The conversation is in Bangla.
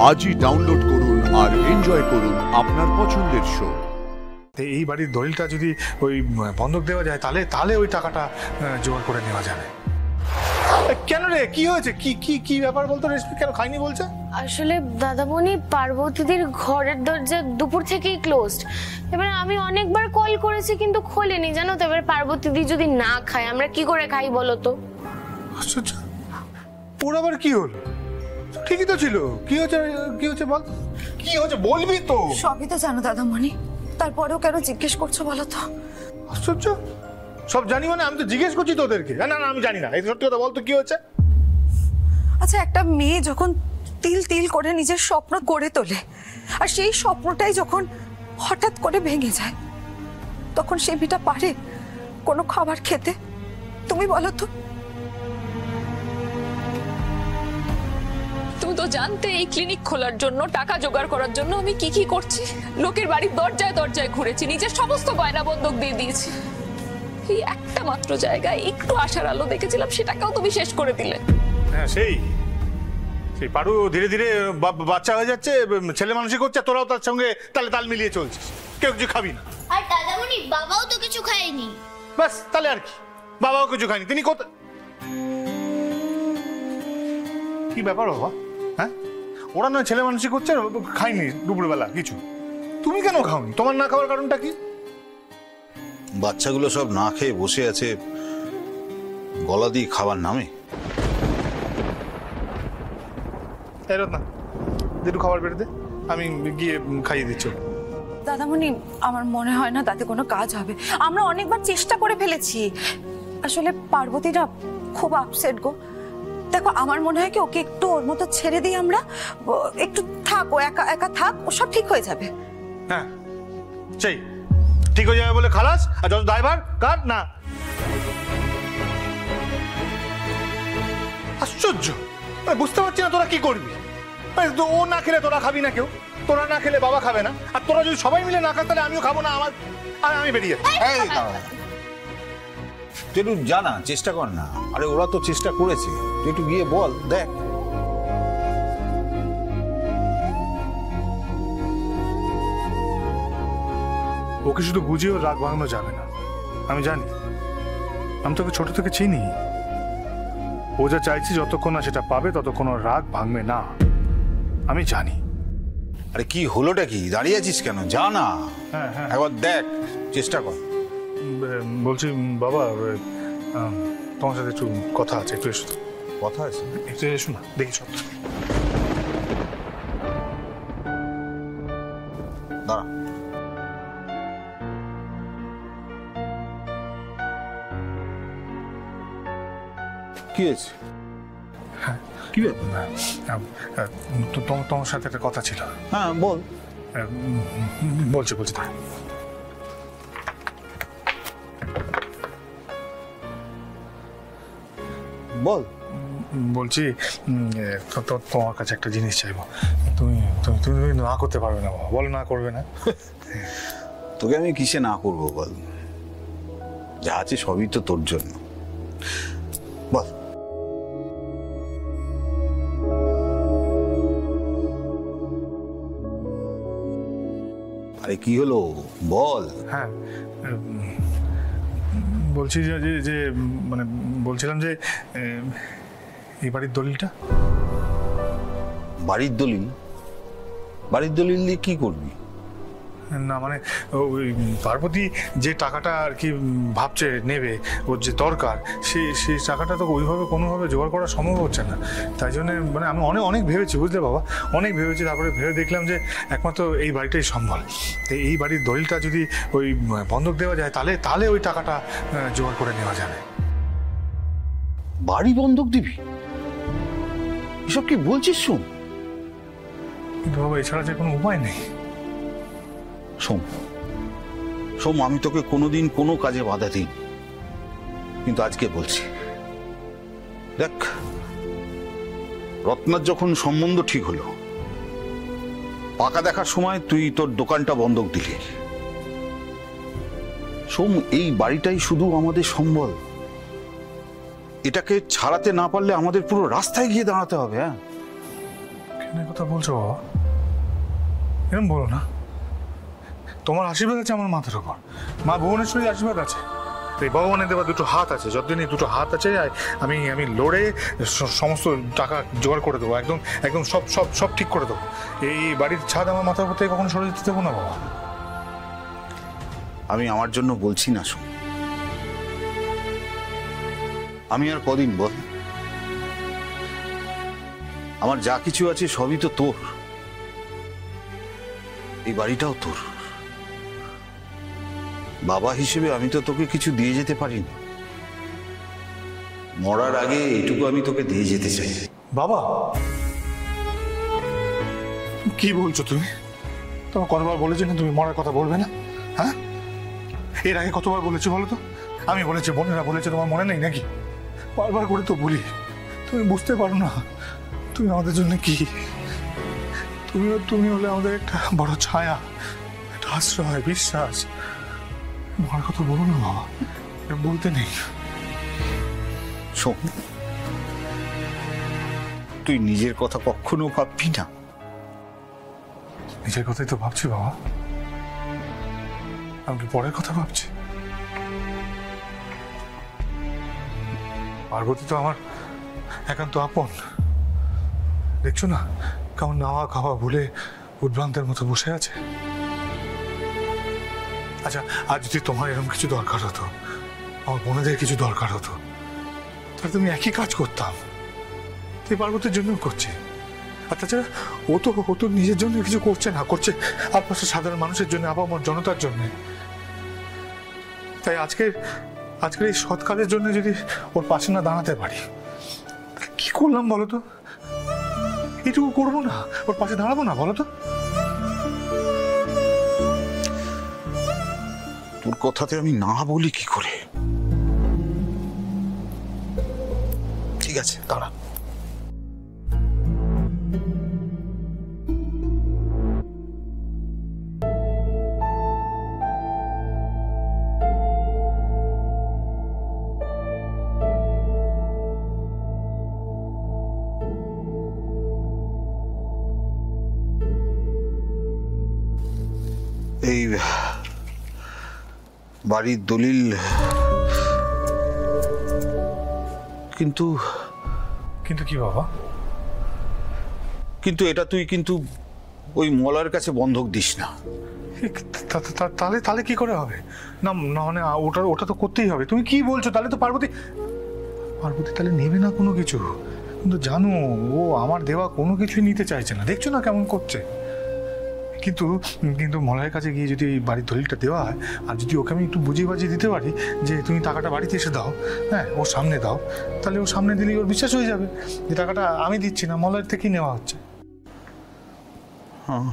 আজই ডাউনলোড করুন আর এনজয় করুন আপনার পছন্দের শো। এই বাড়ির দলিলটা যদি ওই বন্ধক দেওয়া যায় তাহলে তাহলে ওই টাকাটা জোগাড় করে নেওয়া যাবে। কেন রে, কি হয়েছে? কি কি কি ব্যাপার বলতো? রেশমি কেন খাইনি বলছে? আসলে দাদামণি, পার্বতীদের ঘরের দরজা দুপুর থেকেই ক্লোজড। এবারে আমি অনেকবার কল করেছি কিন্তু খোলেনি, জানো তো। এবার পার্বতীদি যদি না খায় আমরা কি করে খাই বলো তো? আচ্ছা, ওর আবার কি হলো? ঠিকই তো ছিল। কি হচ্ছে? কি হচ্ছে বল, কি হচ্ছে বলবি তো? সবই তো জানো দাদামণি, তারপরেও কেন জিজ্ঞেস করছো বলো তো? আশ্চর্য, সব জানি মানে? আমি তো জিজ্ঞেস করছি তোদেরকে। না না আমি জানি না। এই সত্যি কথা বলতো, কি হচ্ছে? আচ্ছা, একটা মেয়ে যখন তিল তিল করে নিজের স্বপ্ন গড়ে তোলে আর সেই স্বপ্নটাই যখন হঠাৎ করে ভেঙে যায়, তখন সে মেয়েটা পারে কোনো খাবার খেতে? তুমি বলো তো। তুমি তো জানতে এই ক্লিনিক খোলার জন্য টাকা জোগাড় করার জন্য আমি কি কি করছি। লোকের বাড়ির দরজায় দরজায় ঘুরেছি, নিজের সমস্ত গয়না বন্ধক দিয়ে দিয়েছি। এই একটা মাত্র জায়গায় একটু আশার আলো দেখেছিলাম, সেটাকেও তুমি শেষ করে দিলে। হ্যাঁ, সেই পারু ধীরে ধীরে বাচ্চা হয়ে যাচ্ছে, ছেলে মানুষই করছে, তোরাও তার সঙ্গে তালে তাল মিলিয়ে চলছিস। কেউ কিছু খাবি না। আর দাদামণি, বাবাও তো কিছু খায়নি। ব্যাস, তাহলে আর কি? বাবাও কিছু খায়নি, তিনি কোথায়? কি ব্যাপার বাবা? হ্যাঁ, ওরা নয় ছেলে মানুষই করছে, খাইনি দুপুরবেলা কিছু, তুমি কেন খাওনি? তোমার না খাওয়ার কারণটা কি? বাচ্চাগুলো সব না খেয়ে বসে আছে, গলা দিয়ে খাবার নামে। না, একটু খাবার বেড়ে দে, আমি গিয়ে খাইয়ে দিচ্ছি। দাদামণি, আমার মনে হয় না তাতে কোনো কাজ হবে। আমরা অনেকবার চেষ্টা করে ফেলেছি। আসলে পার্বতীরা খুব আপসেট গো। দেখো, আমার মনে হয় কি ওকে একটু ওর মতো ছেড়ে দিই আমরা, একটু থাক, ও একা একা থাক, ও সব ঠিক হয়ে যাবে। হ্যাঁ, সেই ঠিক হয়ে যাবে বলে খালাস, আর যত দায়ভার কার না। আশ্চর্য, বুঝতে পারছি না তোরা কি করবি। ও না খেলে তোরা খাবি না, কেউ তোরা না খেলে বাবা খাবে না, আর তোরা যদি সবাই মিলে না খাস তাহলে আমিও খাবো না। আমি বেরিয়ে তুই একটু জানা চেষ্টা কর না। আরে ওরা তো চেষ্টা করেছে, তুই একটু গিয়ে বল, দেখ। ওকে শুধু বুঝিয়েও রাগ ভাঙানো যাবে না। আমি জানি, আমি তোকে ছোট থেকে চিনি। ও যা চাইছি যতক্ষণ না সেটা পাবে ততক্ষণ ওর রাগ ভাঙবে না, আমি জানি। আরে কি হলোটা কি? দাঁড়িয়ে আছিস কেন? জানা, হ্যাঁ হ্যাঁ, একবার দেখ, চেষ্টা কর। বলছি বাবা, তোমার সাথে একটু কথা আছে, একটু এসো। কথা আছে? একটু এসো না, দেখি সব। দাঁড়া। কি হয়েছে? কি ব্যাপার? তোমার সাথে একটা কথা ছিল। হ্যাঁ বল। বলছি বল। বলছি তোমার কাছে একটা জিনিস চাইবো। তুমি তুমি তুমি না করতে পারবে না? বল, না করবে না? তোকে আমি কিসে না করবো বল? যা আছে সবই তো তোর জন্য। বল। আরে কি হলো বল? হ্যাঁ, বলছি যে যে মানে বলছিলাম যে এই বাড়ির দলিলটা। বাড়ির দলিল? বাড়ির দলিল দিয়ে কি করবি? না মানে ওই পার্বতী যে টাকাটা আর কি ভাবছে নেবে, ওর যে দরকার, সেই টাকাটা তো ওইভাবে কোনোভাবে জোগাড় করা সম্ভব হচ্ছে না। তাই জন্য মানে আমি অনেক ভেবেছি, বুঝলে বাবা, অনেক ভেবেছি। তারপরে ভেবে দেখলাম যে একমাত্র এই বাড়িটাই সম্বল। তো এই বাড়ির দলিলটা যদি ওই বন্ধক দেওয়া যায় তাহলে ওই টাকাটা জোগাড় করে নেওয়া যাবে। বাড়ি বন্ধক দিবি? এসব কি বলছিস? কিন্তু বাবা, এছাড়া যে কোনো উপায় নেই। সোম, আমি তোকে কোনোদিন কোনো কাজে বাধা দিই, কিন্তু আজকে বলছি, দেখ, রত্নার যখন সম্বন্ধ ঠিক হলো, পাকা দেখার সময় তুই তোর দোকানটা বন্ধক দিলি। সোম, এই বাড়িটাই শুধু আমাদের সম্বল। এটাকে ছাড়াতে না পারলে আমাদের পুরো রাস্তায় গিয়ে দাঁড়াতে হবে। হ্যাঁ, এখানে কথা বলছো বাবা, এরকম বলো না। তোমার আশীর্বাদ আছে আমার মাথার উপর, মা ভুবনেশ্বরীর আশীর্বাদ আছে, এই ভগবানের দেওয়া দুটো হাত আছে, যতদিন এই দুটো হাত আছে আমি আমি লড়ে সমস্ত টাকা জোগাড় করে দেবো, একদম একদম সব সব সব ঠিক করে দেবো। এই বাড়ির ছাদ আমার মাথার উপর থেকে কখনো সরে যেতে দেবো না বাবা। আমি আমার জন্য বলছি না শোন, আমি আর কদিন বল, আমার যা কিছু আছে সবই তো তোর, এই বাড়িটাও তোর। বাবা হিসেবে আমি তো তোকে কিছু দিয়ে যেতে পারিনি, মরার আগে এইটুকু আমি তোকে দিয়ে যেতে চাই। বাবা কি বলছো তুমি? তোমার কতবার বলেছি না তুমি মরার কথা বলবে না? হ্যাঁ, এর আগে কতবার বলেছি বলো তো? আমি বলেছি, বোনেরা বলেছে, তোমার মনে নেই নাকি? বারবার করে তো বলি, তুমি বুঝতে পারো না তুমি আমাদের জন্য কি। তুমি হলে আমাদের একটা বড় ছায়া, একটা আশ্রয়, বিশ্বাস। মরার কথা বলো না বাবা, বলতে নেই। শোন, তুই নিজের কথা কখনো ভাববি না। নিজের কথাই তো ভাবছি বাবা, আমি কি পরের কথা ভাবছি? পার্বতী তো আমার একান্ত আপন, দেখছো না কেমন নাওয়া খাওয়া ভুলে উদ্ভ্রান্তের মতো বসে আছে। আচ্ছা, আর যদি তোমার এরকম কিছু দরকার হতো, আমার বোনেদের কিছু দরকার হতো, তাহলে তুমি একই কাজ করতাম। তুই পার্বতীর জন্য করছে, আর তাছাড়া ও তো নিজের জন্য কিছু করছে না, করছে আশপাশের সাধারণ মানুষের জন্য, আপামর জনতার জন্য। তাই আজকের এই সৎকালের জন্য যদি ওর পাশে না দাঁড়াতে পারি, কি করলাম বলো তো? এটুকু করবো না, ওর পাশে দাঁড়াবো না বলো তো? তোর কথাতে আমি না বলি কি করে? ঠিক আছে, দাঁড়া। এই বাড়ির দলিল কিন্তু কিন্তু কি বাবা? কিন্তু এটা তুই কিন্তু ওই মলার কাছে বন্ধক দিস না। তাহলে কি করে হবে? না না, মানে ওটা তো করতেই হবে। তুমি কি বলছো? তাহলে তো পার্বতী তাহলে নেবে না কোনো কিছু। কিন্তু জানো, ও আমার দেওয়া কোনো কিছুই নিতে চাইছে না, দেখছো না কেমন করছে। কিন্তু মলয়ের কাছে গিয়ে যদি এই বাড়ির দলিলটা দেওয়া হয়, আর যদি ওকে আমি একটু বুঝিয়ে বাজিয়ে দিতে পারি যে তুমি টাকাটা বাড়িতে এসে দাও, হ্যাঁ, ওর সামনে দাও, তাহলে ওর সামনে দিলেই ওর বিশ্বাস হয়ে যাবে যে টাকাটা আমি দিচ্ছি না, মলয়ের থেকেই নেওয়া হচ্ছে। হ্যাঁ,